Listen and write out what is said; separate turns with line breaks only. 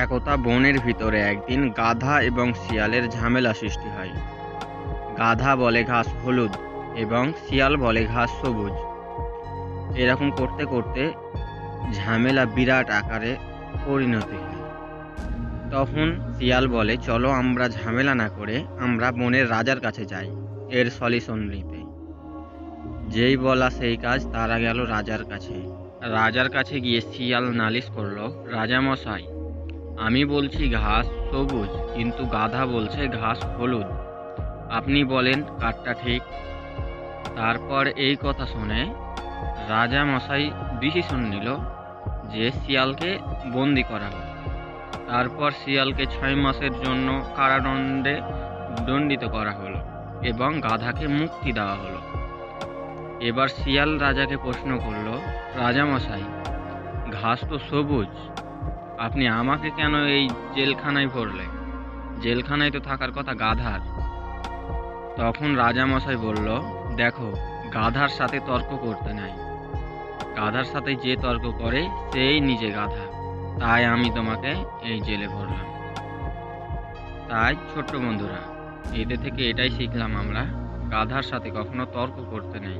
একতা বনের ভিতরে একদিন গাধা এবং শিয়ালের ঝামেলা সৃষ্টি হয়। গাধা বলে ঘাস হলুদ এবং শিয়াল বলে ঘাস সবুজ। এরকম করতে করতে ঝামেলা বিরাট আকারে পরিণতি হয়। তখন শিয়াল বলে, চলো আমরা ঝামেলা না করে আমরা বনের রাজার কাছে যাই এর সলিউশন নিতে। যেই বলা সেই কাজ, তারা গেল রাজার কাছে। রাজার কাছে গিয়ে শিয়াল নালিশ করলো, রাজা মশাই, আমি বলছি ঘাস সবুজ, কিন্তু গাধা বলছে ঘাস হলুদ। আপনি বলেন কারটা ঠিক। তারপর এই কথা শুনে রাজা মশাই ডিসিশন নিল যে শিয়ালকে বন্দি করা হবে। তারপর শিয়ালকে 6 মাসের জন্য কারাদণ্ডে দণ্ডিত করা হলো এবং গাধাকে মুক্তি দেওয়া হলো। এবার শিয়াল রাজাকে প্রশ্ন করলো, রাজা মশাই, ঘাস তো সবুজ, আপনি আমাকে কেন এই জেলখানায় ভরলেন? জেলখানায় তো থাকার কথা গাধার। তখন রাজামশাই বলল, দেখো, গাধার সাথে তর্ক করতে নাই। গাধার সাথে যে তর্ক করে সেই নিজে গাধা। তাই আমি তোমাকে এই জেলে ভরলাম। তাই ছোট্ট বন্ধুরা, এদের থেকে এটাই শিখলাম আমরা, গাধার সাথে কখনো তর্ক করতে নেই।